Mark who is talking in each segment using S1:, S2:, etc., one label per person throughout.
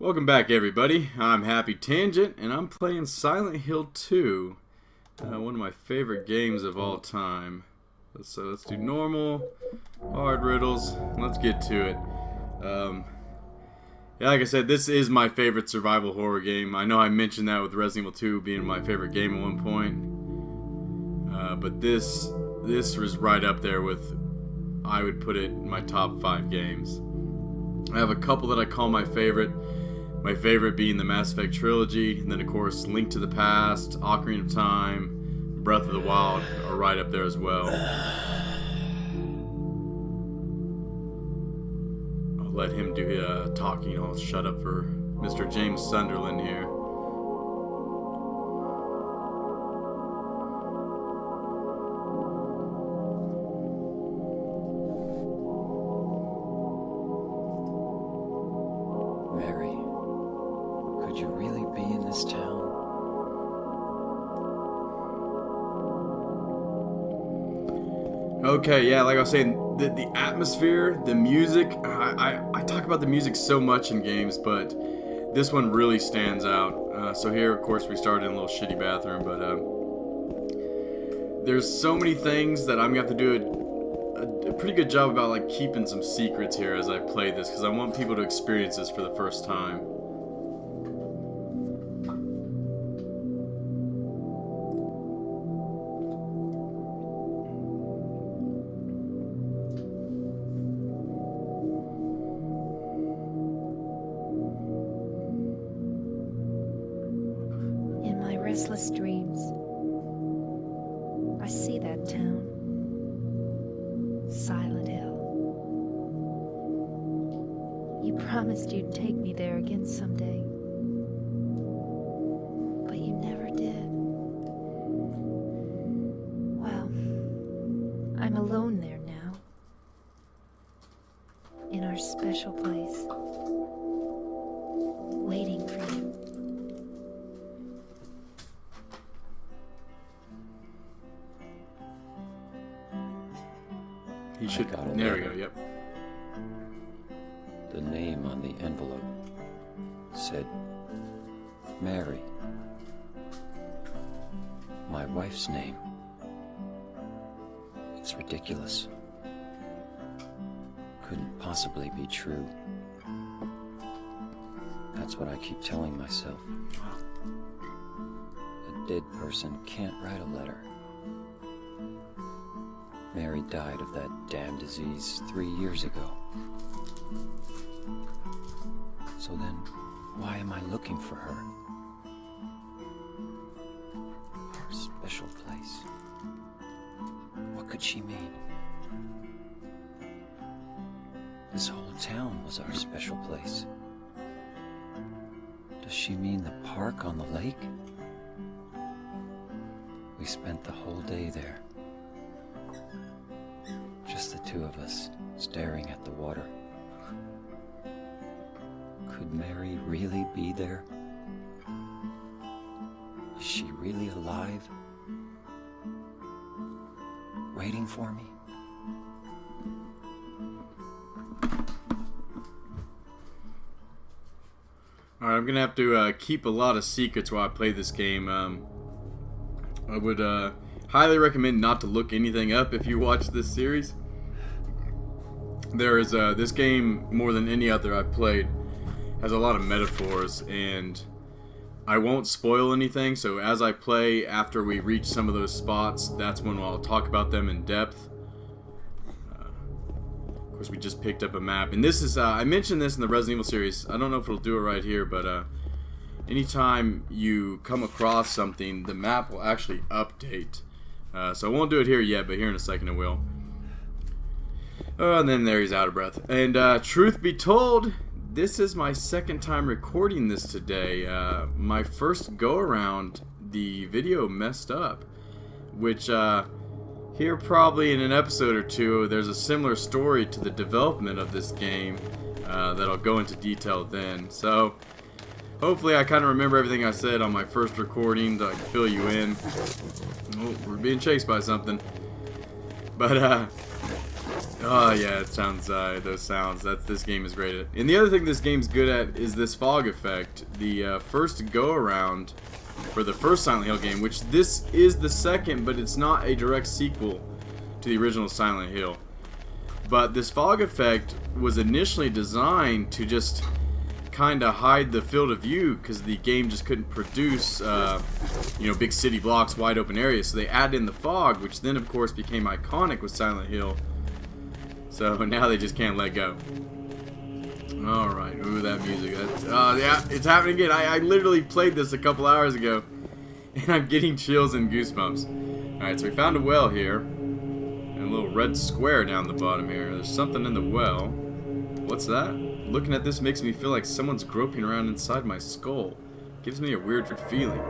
S1: Welcome back, everybody. I'm Happy Tangent, and I'm playing Silent Hill 2, one of my favorite games of all time. So let's do normal, hard riddles. Let's get to it. Yeah, like I said, this is my favorite survival horror game. I know I mentioned that with Resident Evil 2 being my favorite game at one point, but this was right up there with, I would put it in my top 5 games. I have a couple that I call my favorite. My favorite being the Mass Effect trilogy, and then of course Link to the Past, Ocarina of Time, Breath of the Wild are right up there as well. I'll let him do talking. I'll shut up for Mr. James Sunderland here.
S2: Mary, could you really be in this town?
S1: Okay, yeah, like I was saying, the atmosphere, the music, I talk about the music so much in games, but this one really stands out. So here, of course, we started in a little shitty bathroom, but there's so many things that I'm going to have to do a pretty good job about, like, keeping some secrets here as I play this, because I want people to experience this for the first time.
S3: In my restless dreams, I see that town. Silent Hill. You promised you'd take me there again someday, but you never did. Well, I'm alone there now, in our special place, waiting for you.
S1: He should.
S2: got a
S1: There we
S2: letter.
S1: go. Yep.
S2: The name on the envelope said Mary. My wife's name. It's ridiculous. Couldn't possibly be true. That's what I keep telling myself. A dead person can't write a letter. Mary died of that damn disease 3 years ago. So then, why am I looking for her? Our special place. What could she mean? This whole town was our special place. Does she mean the park on the lake? We spent the whole day there. Just the two of us, staring at the water. Could Mary really be there? Is she really alive? Waiting for me?
S1: Alright, I'm going to have to keep a lot of secrets while I play this game. I would highly recommend not to look anything up if you watch this series. There is this game, more than any other I've played, has a lot of metaphors, and I won't spoil anything, so as I play, after we reach some of those spots, that's when I'll talk about them in depth. Of course, we just picked up a map, and this is, I mentioned this in the Resident Evil series. I don't know if it'll do it right here, but anytime you come across something, the map will actually update. So I won't do it here yet, but here in a second it will. Oh, and then there he's out of breath. And truth be told, this is my second time recording this today. My first go-around, the video messed up. Which, here probably in an episode or two, there's a similar story to the development of this game that I'll go into detail then. So, hopefully I kind of remember everything I said on my first recording, that I can fill you in. Oh, we're being chased by something. But, Oh yeah, it sounds those sounds. This game is great at. And the other thing this game's good at is this fog effect. The first go around for the first Silent Hill game, which this is the second, but it's not a direct sequel to the original Silent Hill. But this fog effect was initially designed to just kind of hide the field of view because the game just couldn't produce, big city blocks, wide open areas. So they added in the fog, which then of course became iconic with Silent Hill. So now they just can't let go. Alright, ooh, that music. Yeah, it's happening again. I literally played this a couple hours ago, and I'm getting chills and goosebumps. Alright, so we found a well here, and a little red square down the bottom here. There's something in the well. What's that? Looking at this makes me feel like someone's groping around inside my skull. Gives me a weird feeling.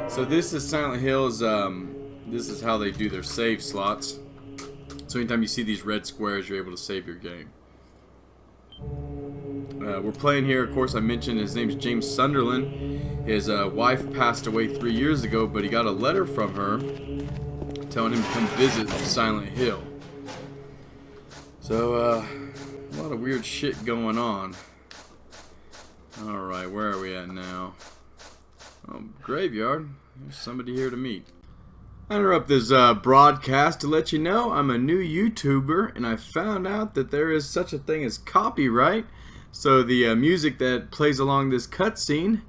S1: So this is Silent Hill's, this is how they do their save slots. So anytime you see these red squares, you're able to save your game. We're playing here, of course, I mentioned his name's James Sunderland. His wife passed away 3 years ago, but he got a letter from her telling him to come visit Silent Hill. So, a lot of weird shit going on. Alright, where are we at now? Oh, graveyard. There's somebody here to meet. I interrupt this broadcast to let you know I'm a new YouTuber, and I found out that there is such a thing as copyright. So the music that plays along this cutscene,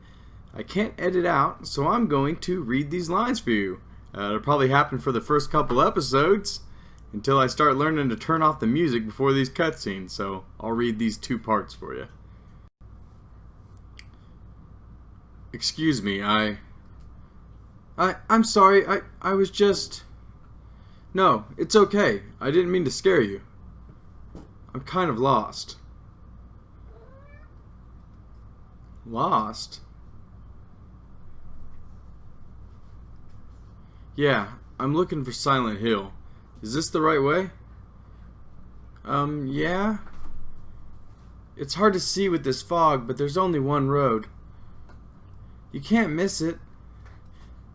S1: I can't edit out, so I'm going to read these lines for you. It'll probably happen for the first couple episodes until I start learning to turn off the music before these cutscenes. So I'll read these 2 parts for you. Excuse me, I'm sorry, I was just... No, it's okay. I didn't mean to scare you. I'm kind of lost. Lost? Yeah, I'm looking for Silent Hill. Is this the right way? Yeah. It's hard to see with this fog, but there's only one road. You can't miss it.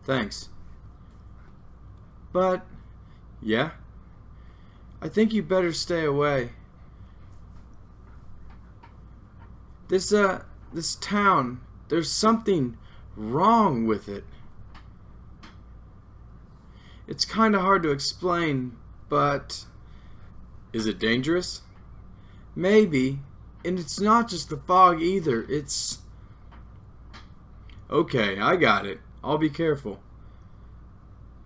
S1: Thanks. But, yeah? I think you better stay away. This town, there's something wrong with it. It's kinda hard to explain, but... Is it dangerous? Maybe. And it's not just the fog either, it's... Okay, I got it. I'll be careful.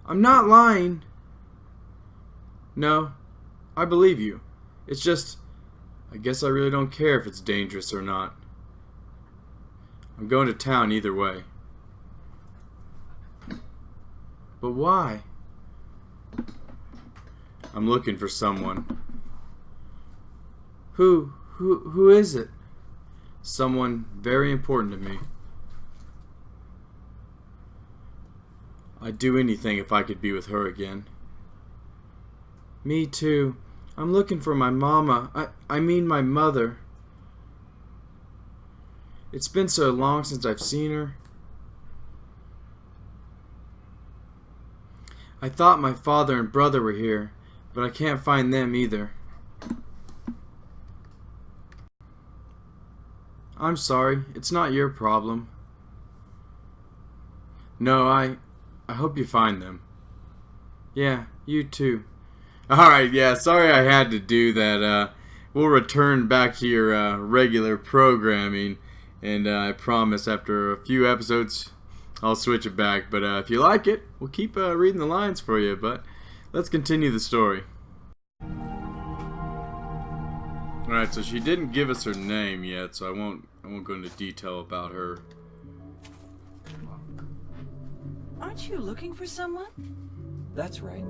S1: I'm not lying. No, I believe you. It's just, I guess I really don't care if it's dangerous or not. I'm going to town either way. But why? I'm looking for someone. Who is it? Someone very important to me. I'd do anything if I could be with her again. Me too. I'm looking for my mama. I mean my mother. It's been so long since I've seen her. I thought my father and brother were here, but I can't find them either. I'm sorry. It's not your problem. No, I hope you find them. Yeah, you too. Alright, yeah, sorry I had to do that. We'll return back to your regular programming. And I promise after a few episodes, I'll switch it back. But if you like it, we'll keep reading the lines for you. But let's continue the story. Alright, so she didn't give us her name yet, so I won't go into detail about her.
S4: Aren't you looking for someone?
S2: That's right.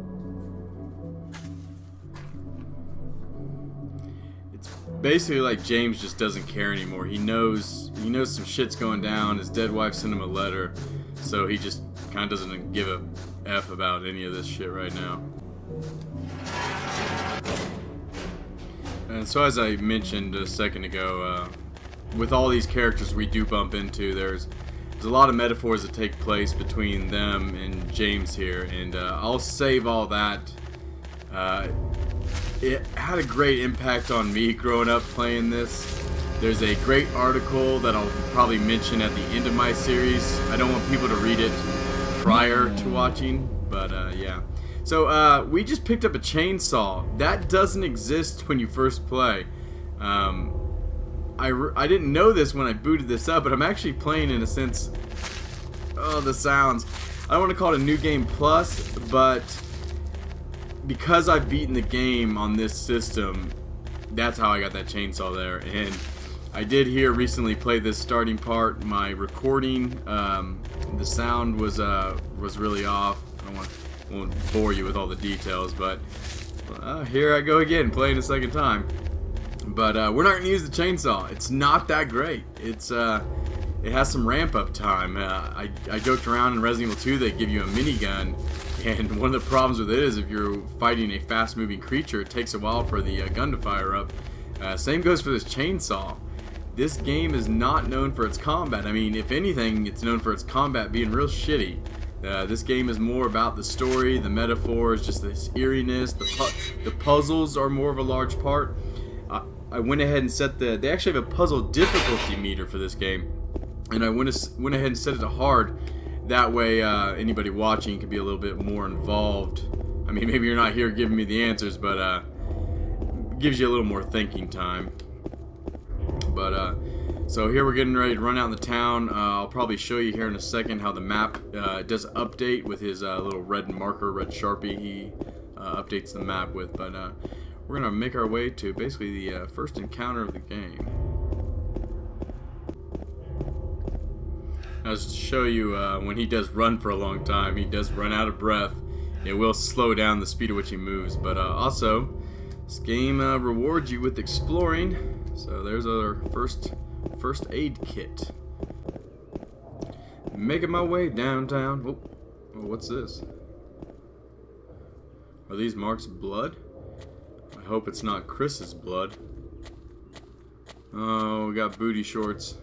S1: It's basically like James just doesn't care anymore. He knows some shit's going down. His dead wife sent him a letter, so he just kind of doesn't give a F about any of this shit right now. And so as I mentioned a second ago, with all these characters we do bump into, there's a lot of metaphors that take place between them and James here, and I'll save all that it had a great impact on me growing up playing this. There's a great article that I'll probably mention at the end of my series. I don't want people to read it prior to watching, but yeah. So we just picked up a chainsaw. That doesn't exist when you first play. I didn't know this when I booted this up, but I'm actually playing in a sense. Oh, the sounds. I don't want to call it a New Game Plus, but because I've beaten the game on this system, that's how I got that chainsaw there. And I did here recently play this starting part. My recording, the sound was really off. I won't bore you with all the details, but here I go again, playing a second time. But we're not going to use the chainsaw. It's not that great. It has some ramp up time. I joked around in Resident Evil 2 they give you a minigun, and one of the problems with it is if you're fighting a fast moving creature, it takes a while for the gun to fire up. Same goes for this chainsaw. This game is not known for its combat. I mean, if anything, it's known for its combat being real shitty. This game is more about the story, the metaphors, just this eeriness. The puzzles are more of a large part. I went ahead and set they actually have a puzzle difficulty meter for this game, and I went ahead and set it to hard. That way anybody watching can be a little bit more involved. I mean, maybe you're not here giving me the answers, but gives you a little more thinking time. But so here we're getting ready to run out in the town. I'll probably show you here in a second how the map does update with his little red marker, red Sharpie he updates the map with. But we're going to make our way to basically the first encounter of the game. Now, just to show you when he does run for a long time, he does run out of breath. It will slow down the speed at which he moves. But also, this game rewards you with exploring. So there's our first aid kit. Making my way downtown. Oh, what's this? Are these marks blood? I hope it's not Chris's blood. Oh, we got booty shorts.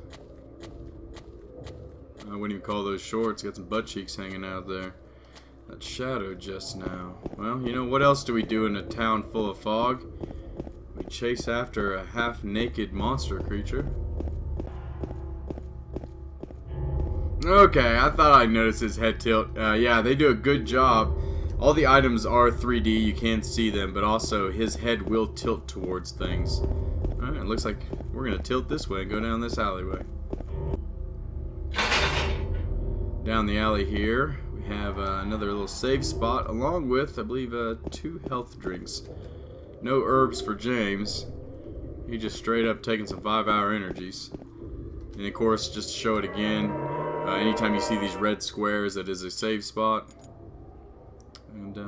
S1: I wouldn't even call those shorts. Got some butt cheeks hanging out there. That shadow just now. Well, you know, what else do we do in a town full of fog? We chase after a half-naked monster creature. Okay, I thought I noticed his head tilt. Yeah, they do a good job. All the items are 3D, you can see them, but also his head will tilt towards things. Alright, it looks like we're going to tilt this way and go down this alleyway. Down the alley here, we have another little save spot, along with, I believe, 2 health drinks. No herbs for James. He just straight up taking some 5-hour energies. And of course, just to show it again, anytime you see these red squares, that is a save spot. And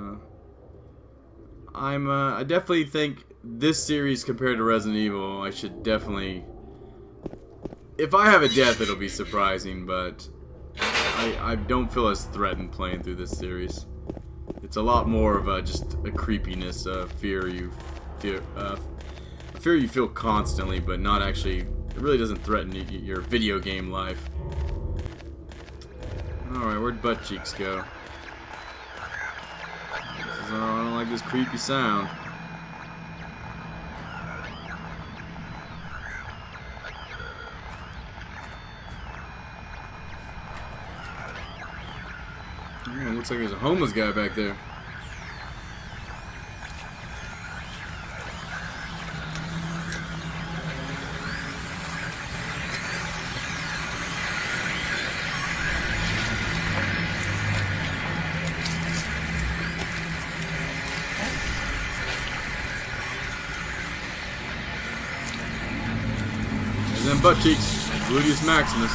S1: I definitely think this series compared to Resident Evil, I should definitely, if I have a death, it'll be surprising, but I don't feel as threatened playing through this series. It's a lot more of just a creepiness, fear you feel constantly, but not actually. It really doesn't threaten your video game life. All right, where'd butt cheeks go? I don't like this creepy sound. Yeah, looks like there's a homeless guy back there. And then butt cheeks, gluteus maximus.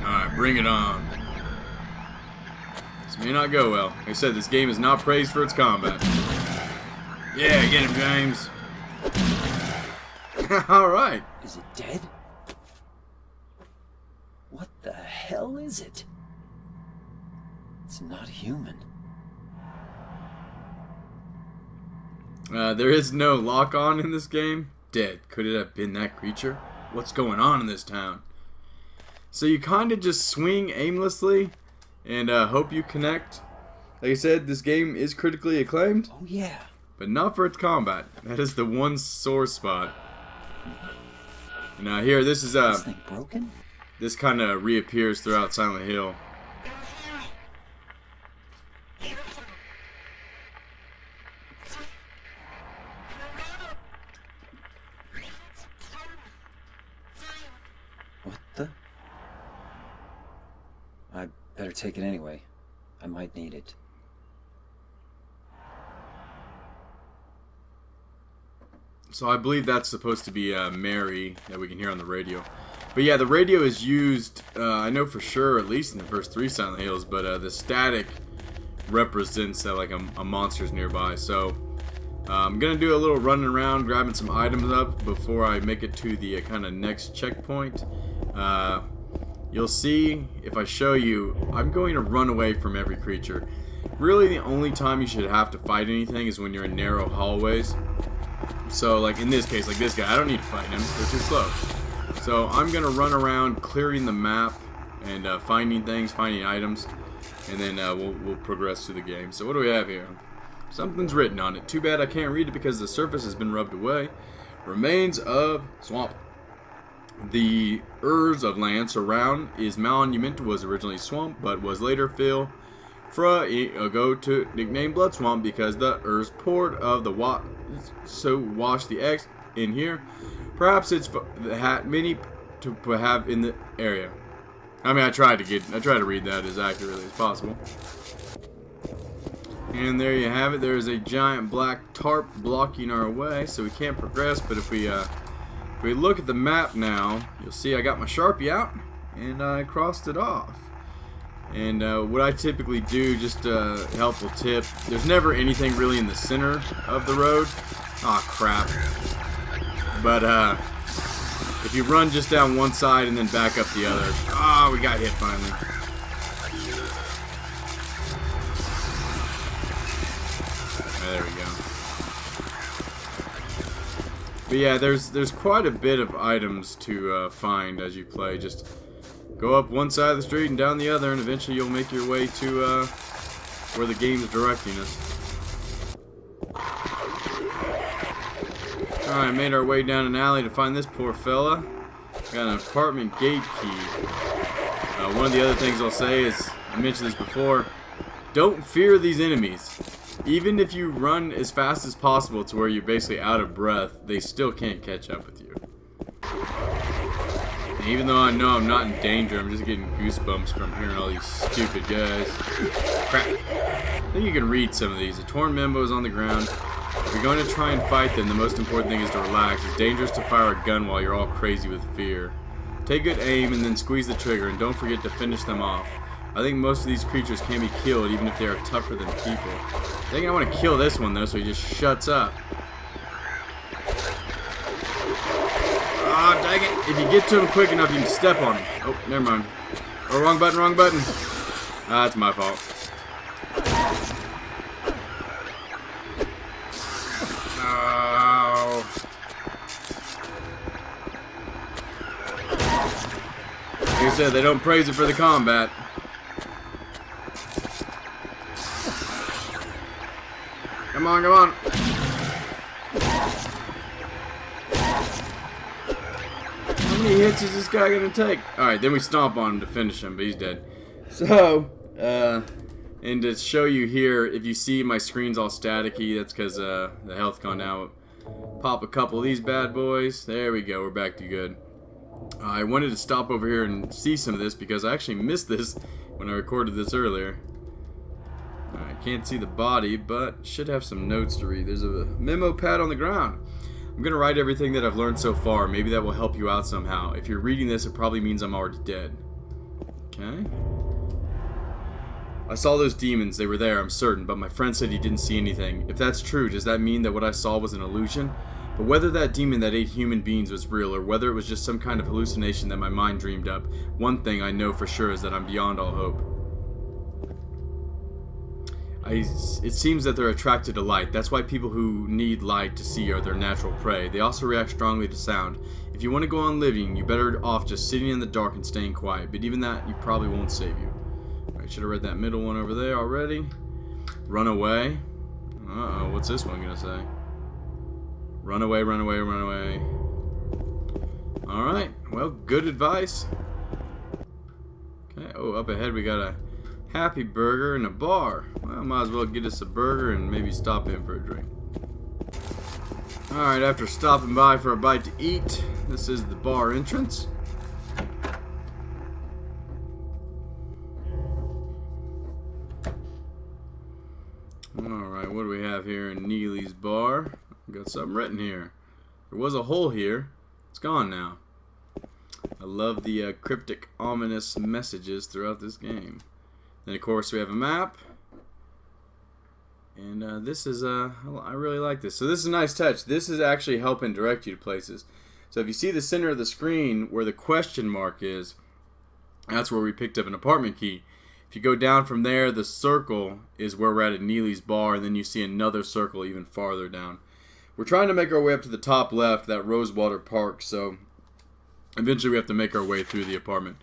S1: Alright, bring it on. This may not go well. Like I said, this game is not praised for its combat. Yeah, get him, James. Alright.
S2: Is it dead? What the hell is it? It's not human.
S1: There is no lock-on in this game. Dead. Could it have been that creature? What's going on in this town? So you kind of just swing aimlessly and hope you connect. Like I said, this game is critically acclaimed,
S2: Oh, yeah.
S1: but not for its combat. That is the one sore spot. Now here, this is
S2: This thing broken?
S1: this kind of reappears throughout Silent Hill.
S2: What the? I better take it anyway. I might need it.
S1: So I believe that's supposed to be Mary that we can hear on the radio. But yeah, the radio is used, I know for sure, at least in the first 3 Silent Hills, but the static represents that like a monster's nearby. So I'm going to do a little running around, grabbing some items up before I make it to the kind of next checkpoint. You'll see, if I show you, I'm going to run away from every creature. Really, the only time you should have to fight anything is when you're in narrow hallways. So, like in this case, like this guy, I don't need to fight him. They're too slow. So, I'm going to run around clearing the map and finding things, finding items. And then we'll progress through the game. So, what do we have here? Something's written on it. Too bad I can't read it because the surface has been rubbed away. Remains of swamp. The Urs of land surround is monument was originally swamp, but was later filled go to nickname Blood Swamp because the Urs poured of the wash the X in here. Perhaps it's many to have in the area. I mean, I try to read that as accurately as possible. And there you have it. There is a giant black tarp blocking our way, so we can't progress. But if we look at the map now, you'll see I got my Sharpie out and I crossed it off. And what I typically do, just a helpful tip, there's never anything really in the center of the road. Aw, crap. But if you run just down one side and then back up the other. Ah, we got hit finally. There we go. But yeah, there's quite a bit of items to find as you play. Just go up one side of the street and down the other, and eventually you'll make your way to where the game is directing us. Alright, made our way down an alley to find this poor fella. Got an apartment gate key. One of the other things I'll say is, I mentioned this before, don't fear these enemies. Even if you run as fast as possible to where you're basically out of breath, they still can't catch up with you. And even though I know I'm not in danger, I'm just getting goosebumps from hearing all these stupid guys. Crap. I think you can read some of these. A torn memo is on the ground. If you're going to try and fight them, the most important thing is to relax. It's dangerous to fire a gun while you're all crazy with fear. Take good aim and then squeeze the trigger, and don't forget to finish them off. I think most of these creatures can be killed even if they are tougher than people. I think I want to kill this one though, so he just shuts up. Ah, dang it. If you get to him quick enough, you can step on him. Oh, never mind. Oh, wrong button, wrong button. Ah, that's my fault. Oh. Like I said, they don't praise it for the combat. Come on, come on. How many hits is this guy gonna take? Alright, then we stomp on him to finish him, but he's dead. So, and to show you here, if you see my screen's all staticky, that's because the health gone down. Pop a couple of these bad boys. There we go, we're back to good. I wanted to stop over here and see some of this because I actually missed this when I recorded this earlier. I can't see the body, but should have some notes to read. There's a memo pad on the ground. I'm going to write everything that I've learned so far. Maybe that will help you out somehow. If you're reading this, it probably means I'm already dead. Okay. I saw those demons. They were there, I'm certain, but my friend said he didn't see anything. If that's true, does that mean that what I saw was an illusion? But whether that demon that ate human beings was real, or whether it was just some kind of hallucination that my mind dreamed up, one thing I know for sure is that I'm beyond all hope. it seems that they're attracted to light. That's why people who need light to see are their natural prey. They also react strongly to sound. If you want to go on living, you're better off just sitting in the dark and staying quiet. But even that, you probably won't save you. I should have read that middle one over there already. Run away. Uh-oh, what's this one gonna say? Run away, run away, run away. Alright, well, good advice. Okay, oh, up ahead we got a Happy Burger and a bar. Well, might as well get us a burger and maybe stop in for a drink. Alright, after stopping by for a bite to eat, this is the bar entrance. Alright, what do we have here in Neely's bar? We've got something written here. There was a hole here. It's gone now. I love the cryptic, ominous messages throughout this game. Then, of course, we have a map. And this is, I really like this. So this is a nice touch. This is actually helping direct you to places. So if you see the center of the screen where the question mark is, that's where we picked up an apartment key. If you go down from there, the circle is where we're at Neely's bar, and then you see another circle even farther down. We're trying to make our way up to the top left, that Rosewater Park, so eventually we have to make our way through the apartment.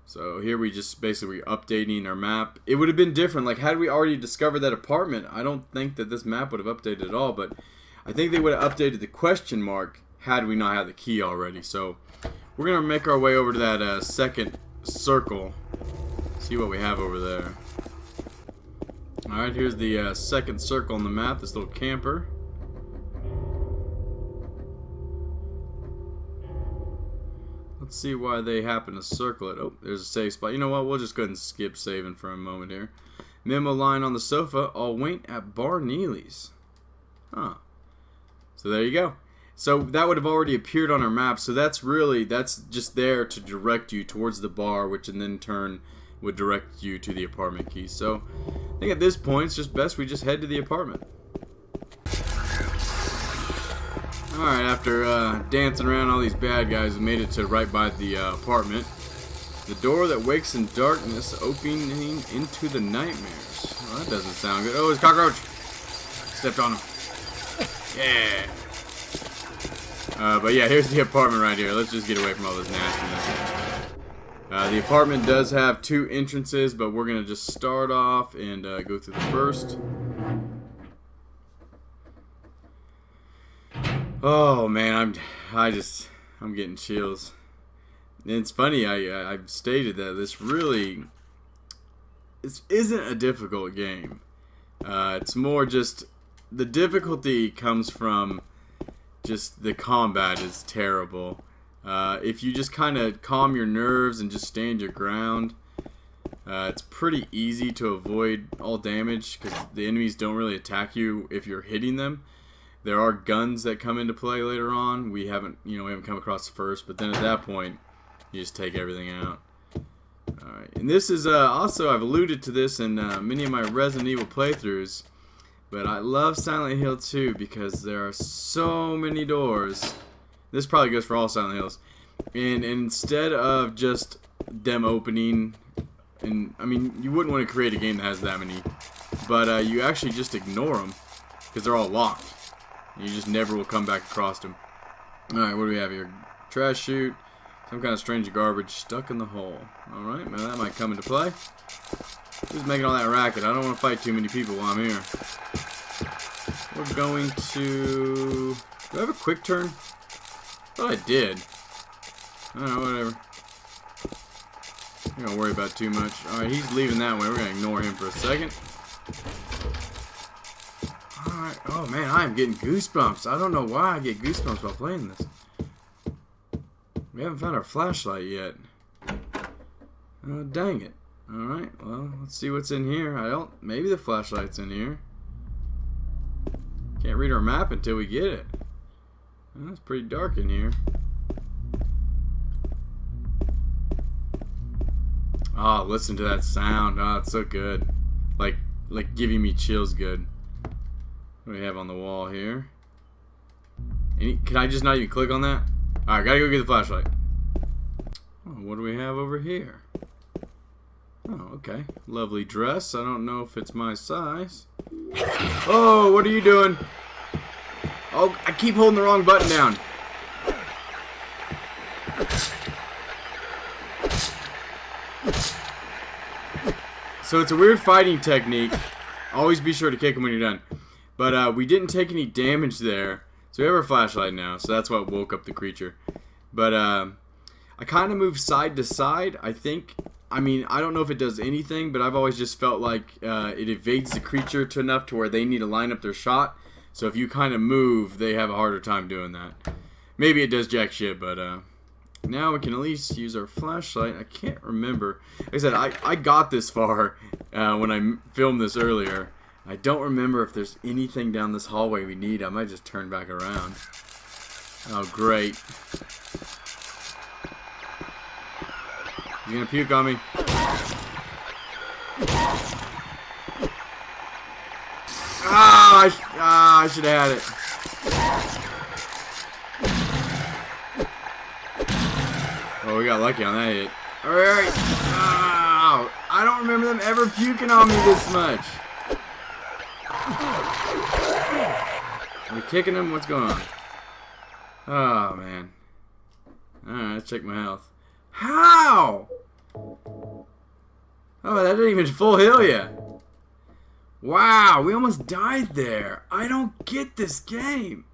S1: So here we just basically updating our map. It would have been different, like had we already discovered that apartment, I don't think that this map would have updated at all, but I think they would have updated the question mark had we not had the key already. So we're going to make our way over to that second circle, see what we have over there. Alright, here's the second circle on the map, this little camper. Let's see why they happen to circle it. Oh, there's a save spot. You know what? We'll just go ahead and skip saving for a moment here. Memo line on the sofa. I'll wait at Bar Neely's. Huh. So there you go. So that would have already appeared on our map. So that's just there to direct you towards the bar, which in then turn would direct you to the apartment key. So I think at this point, it's just best we just head to the apartment. Alright, after dancing around all these bad guys, we made it to right by the apartment. The door that wakes in darkness, opening into the nightmares. Well, that doesn't sound good. Oh, it's a cockroach! Stepped on him. Yeah! But yeah, here's the apartment right here. Let's just get away from all this nastiness. The apartment does have 2 entrances, but we're going to just start off and go through the first. Oh man, I'm getting chills. And it's funny, I've stated that this isn't a difficult game. It's more just the difficulty comes from just the combat is terrible. If you just kind of calm your nerves and just stand your ground, it's pretty easy to avoid all damage because the enemies don't really attack you if you're hitting them. There are guns that come into play later on. We haven't come across first, but then at that point, you just take everything out. Alright, and this is also, I've alluded to this in many of my Resident Evil playthroughs, but I love Silent Hill 2 because there are so many doors. This probably goes for all Silent Hills. And instead of just them opening, and I mean, you wouldn't want to create a game that has that many, but you actually just ignore them because they're all locked. You just never will come back across them. Alright, what do we have here? Trash chute. Some kind of strange garbage stuck in the hole. Alright, well that might come into play. Who's making all that racket? I don't want to fight too many people while I'm here. We're going to... Do I have a quick turn? I thought I did. I don't know, whatever. I'm not gonna worry about too much. Alright, he's leaving that way. We're gonna ignore him for a second. Alright, oh man, I am getting goosebumps. I don't know why I get goosebumps while playing this. We haven't found our flashlight yet. Oh, dang it. Alright, well, let's see what's in here. Maybe the flashlight's in here. Can't read our map until we get it. Well, it's pretty dark in here. Oh, listen to that sound. Oh, it's so good. Like giving me chills good. What do we have on the wall here? Can I just not even click on that? Alright, gotta go get the flashlight. Oh, what do we have over here? Oh, okay. Lovely dress. I don't know if it's my size. Oh, what are you doing? Oh, I keep holding the wrong button down. So it's a weird fighting technique. Always be sure to kick him when you're done. But we didn't take any damage there. So we have our flashlight now. So that's what woke up the creature. But I kind of move side to side. I think. I mean, I don't know if it does anything, but I've always just felt like it evades the creature to enough to where they need to line up their shot. So if you kind of move, they have a harder time doing that. Maybe it does jack shit, but now we can at least use our flashlight. I can't remember. Like I said, I got this far when I filmed this earlier. I don't remember if there's anything down this hallway we need. I might just turn back around. Oh, great. You gonna puke on me? I should have had it. Oh, we got lucky on that hit. Alright. Oh, I don't remember them ever puking on me this much. Are we kicking them? What's going on? Oh, man. Alright, let's check my health. How? Oh, that didn't even full heal yet. Wow, we almost died there. I don't get this game.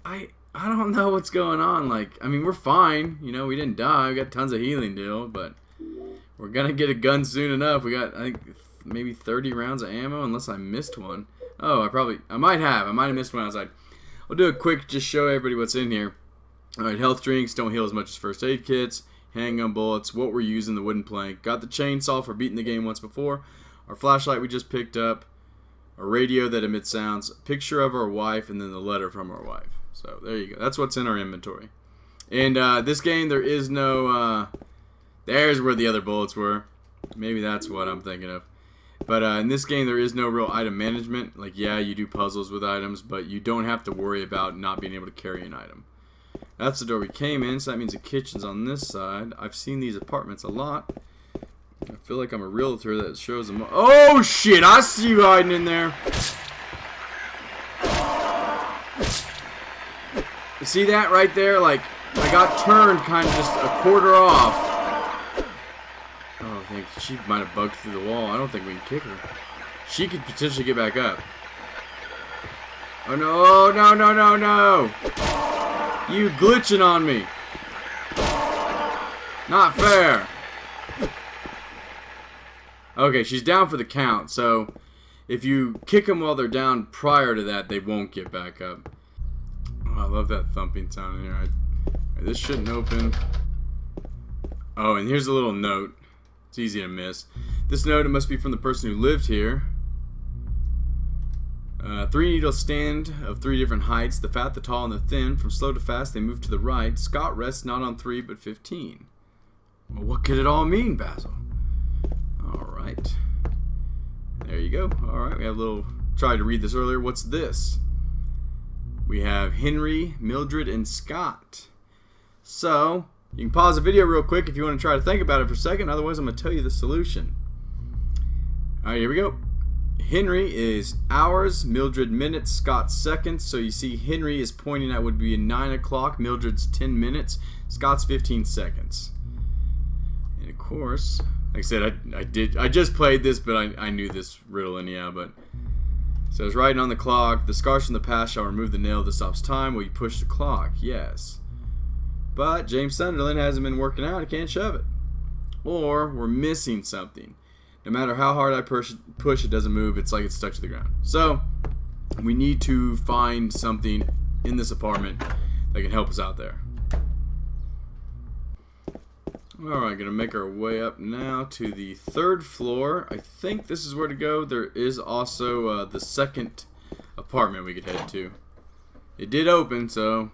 S1: I don't know what's going on. Like, I mean, we're fine. You know, we didn't die. We got tons of healing deal, but we're gonna get a gun soon enough. We got, I think, maybe 30 rounds of ammo, unless I missed one. Oh, I might have missed one outside. I'll do a quick, just show everybody what's in here. Alright, health drinks, don't heal as much as first aid kits, handgun bullets, what we're using, the wooden plank. Got the chainsaw for beating the game once before. Our flashlight we just picked up. A radio that emits sounds. A picture of our wife, and then the letter from our wife. So, there you go. That's what's in our inventory. And this game, there is no... there's where the other bullets were. Maybe that's what I'm thinking of. But in this game, there is no real item management. Like, yeah, you do puzzles with items, but you don't have to worry about not being able to carry an item. That's the door we came in, so that means the kitchen's on this side. I've seen these apartments a lot. I feel like I'm a realtor that shows them. Oh, shit! I see you hiding in there. You see that right there? Like, I got turned kind of just a quarter off. Oh, I think she might have bugged through the wall. I don't think we can kick her. She could potentially get back up. Oh, no, no, no, no, no! You glitching on me. Not fair. Okay, she's down for the count, so if you kick them while they're down prior to that, they won't get back up. Oh, I love that thumping sound in here. This shouldn't open. Oh, and here's a little note. It's easy to miss. This note, it must be from the person who lived here. 3 needles stand of 3 different heights. The fat, the tall, and the thin. From slow to fast, they move to the right. Scott rests not on 3, but 15. Well, what could it all mean, Basil? Alright. There you go. Alright, we have a little... Tried to read this earlier. What's this? We have Henry, Mildred, and Scott. So, you can pause the video real quick if you want to try to think about it for a second. Otherwise, I'm going to tell you the solution. Alright, here we go. Henry is hours, Mildred minutes, Scott seconds. So you see Henry is pointing at would be 9 o'clock, Mildred's 10 minutes, Scott's 15 seconds. And of course, like I said, I just played this, but I knew this riddle anyhow. But so it's writing on the clock, the scars from the past shall remove the nail that stops time. Will you push the clock? Yes. But James Sunderland hasn't been working out, he can't shove it. Or we're missing something. No matter how hard I push, it doesn't move. It's like it's stuck to the ground. So, we need to find something in this apartment that can help us out there. Alright, gonna make our way up now to the 3rd floor. I think this is where to go. There is also the 2nd apartment we could head to. It did open, so...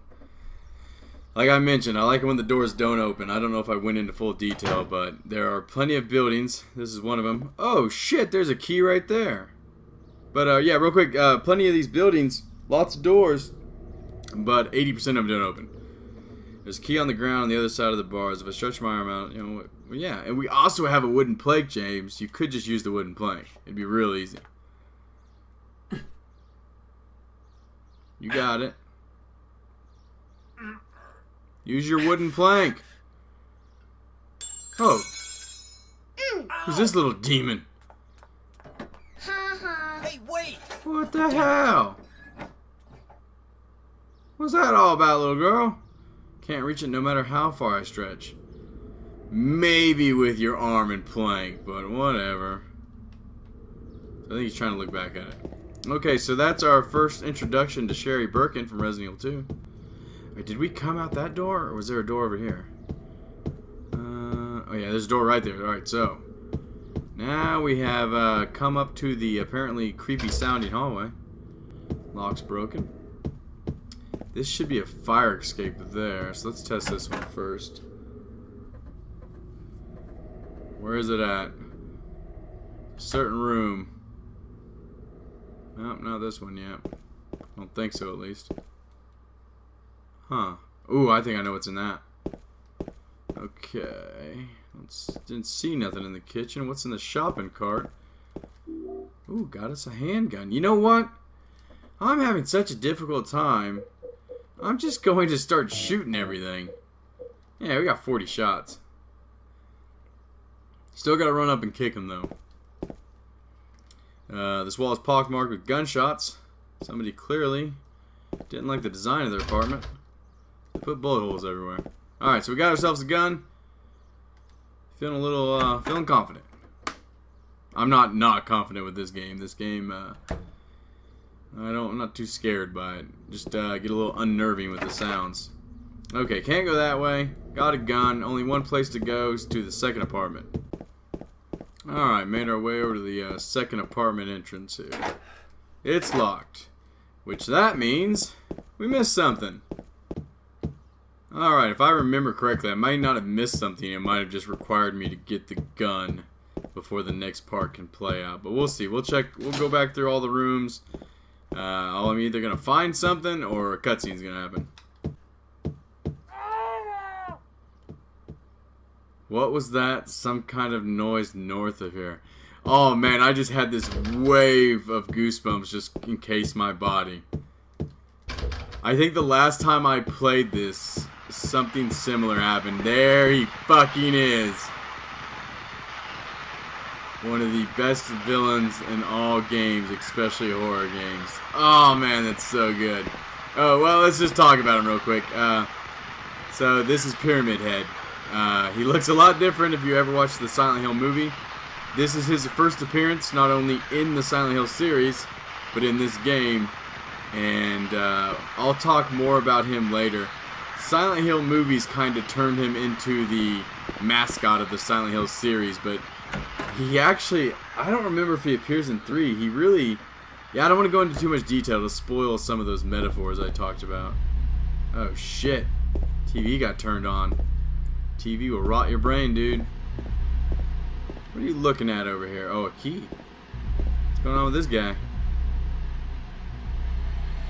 S1: Like I mentioned, I like it when the doors don't open. I don't know if I went into full detail, but there are plenty of buildings. This is one of them. Oh, shit, there's a key right there. But, yeah, real quick, plenty of these buildings, lots of doors, but 80% of them don't open. There's a key on the ground on the other side of the bars. If I stretch my arm out, you know, well, yeah. And we also have a wooden plank, James. You could just use the wooden plank. It'd be real easy. You got it. Use your wooden plank. Oh. Who's this little demon?
S2: Hey, wait!
S1: What the hell? What's that all about, little girl? Can't reach it no matter how far I stretch. Maybe with your arm and plank, but whatever. I think he's trying to look back at it. Okay, so that's our first introduction to Sherry Birkin from Resident Evil 2. Wait, did we come out that door, or was there a door over here? Oh yeah, there's a door right there. Alright, so now we have come up to the apparently creepy sounding hallway. Lock's broken. This should be a fire escape there, so let's test this one first. Where is it at? Certain room. Nope, not this one yet. I don't think so, at least. Huh. Ooh, I think I know what's in that. Okay. Didn't see nothing in the kitchen. What's in the shopping cart? Ooh, got us a handgun. You know what? I'm having such a difficult time. I'm just going to start shooting everything. Yeah, we got 40 shots. Still gotta run up and kick him, though. This wall is pockmarked with gunshots. Somebody clearly didn't like the design of their apartment. They put bullet holes everywhere. Alright, so we got ourselves a gun. Feeling a little, feeling confident. I'm not confident with this game. This game, I'm not too scared by it. Just, get a little unnerving with the sounds. Okay, can't go that way. Got a gun. Only one place to go is to the second apartment. Alright, made our way over to the second apartment entrance here. It's locked. Which that means we missed something. Alright, if I remember correctly, I might not have missed something. It might have just required me to get the gun before the next part can play out. But we'll see. We'll check. We'll go back through all the rooms. I'm either going to find something or a cutscene's going to happen. What was that? Some kind of noise north of here. Oh man, I just had this wave of goosebumps just encase my body. I think the last time I played this, something similar happened. There he fucking is. One of the best villains in all games, especially horror games. Oh man, that's so good. Oh, well, let's just talk about him real quick. So this is Pyramid Head. He looks a lot different if you ever watched the Silent Hill movie. This is his first appearance, not only in the Silent Hill series, but in this game. And I'll talk more about him later. Silent Hill movies kind of turned him into the mascot of the Silent Hill series, but he actually, I don't remember if he appears in 3. He really, yeah, I don't want to go into too much detail to spoil some of those metaphors I talked about. Oh shit, TV got turned on. TV will rot your brain, dude. What are you looking at over here? Oh, a key. What's going on with this guy?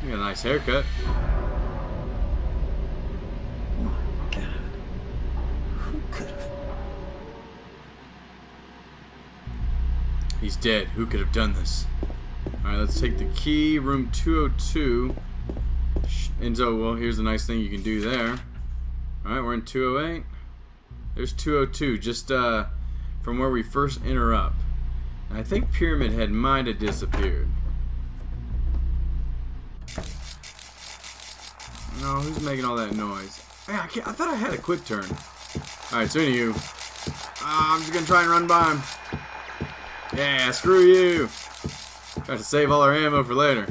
S1: You got a nice haircut.
S2: Oh my god. Who could have?
S1: He's dead. Who could have done this? Alright, let's take the key. Room 202. Enzo, well, here's the nice thing you can do there. Alright, we're in 208. There's 202, just from where we first enter up. And I think Pyramid Head might have disappeared. No, who's making all that noise? Man, I thought I had a quick turn. Alright, so anywho, I'm just gonna try and run by him. Yeah, screw you. Try to save all our ammo for later.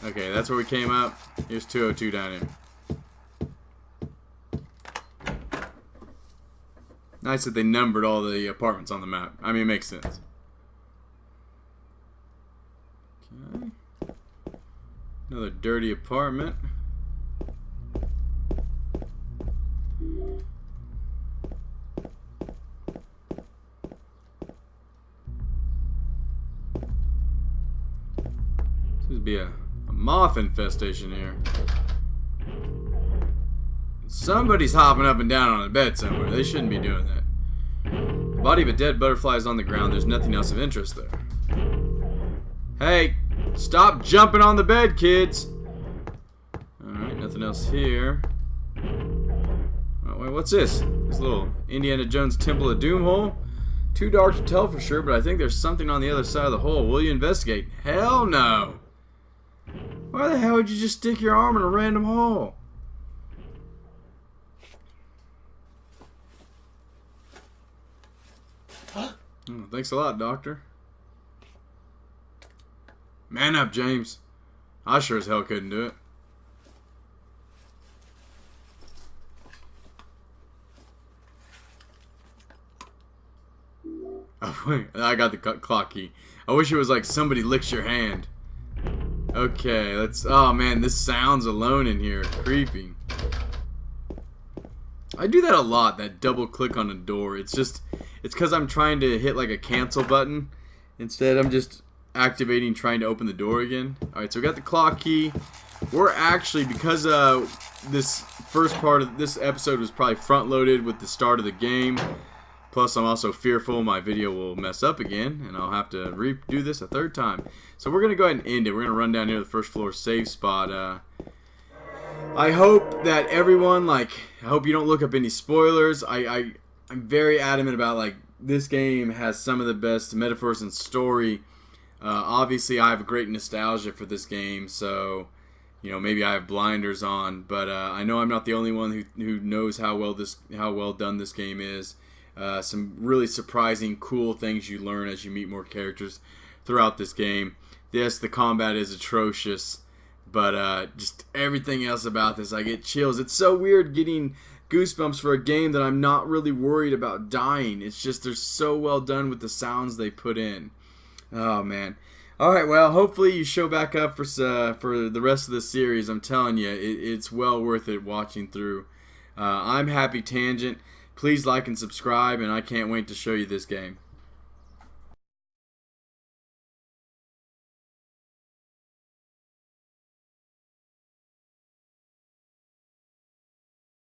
S1: Okay, that's where we came up. Here's 202 down here. Nice that they numbered all the apartments on the map. I mean, it makes sense. Okay. Another dirty apartment. Seems to be a moth infestation here. Somebody's hopping up and down on a bed somewhere. They shouldn't be doing that. The body of a dead butterfly is on the ground. There's nothing else of interest there. Hey, stop jumping on the bed, kids. Alright, nothing else here. Oh, wait, what's this? This little Indiana Jones Temple of Doom hole? Too dark to tell for sure, but I think there's something on the other side of the hole. Will you investigate? Hell no! Why the hell would you just stick your arm in a random hole? Oh, thanks a lot, Doctor. Man up, James. I sure as hell couldn't do it. Oh, wait, I got the clock key. I wish it was like somebody licks your hand. Okay, let's... Oh, man, this sounds alone in here. Creepy. I do that a lot, that double click on a door. It's just... It's because I'm trying to hit like a cancel button. Instead, I'm just activating trying to open the door again. Alright, so we got the clock key. We're actually, because this first part of this episode was probably front-loaded with the start of the game. Plus, I'm also fearful my video will mess up again, and I'll have to redo this a third time. So we're going to go ahead and end it. We're going to run down here to the first floor save spot. I hope that everyone, I hope you don't look up any spoilers. I'm very adamant about, this game has some of the best metaphors and story. Obviously, I have a great nostalgia for this game, so, maybe I have blinders on. But I know I'm not the only one who knows how well done this game is. Some really surprising, cool things you learn as you meet more characters throughout this game. Yes, the combat is atrocious, but just everything else about this, I get chills. It's so weird getting goosebumps for a game that I'm not really worried about dying. It's just they're so well done with the sounds they put in. Oh, man. Alright, well, hopefully you show back up for the rest of the series. I'm telling you, it's well worth it watching through. I'm Happy Tangent. Please like and subscribe, and I can't wait to show you this game.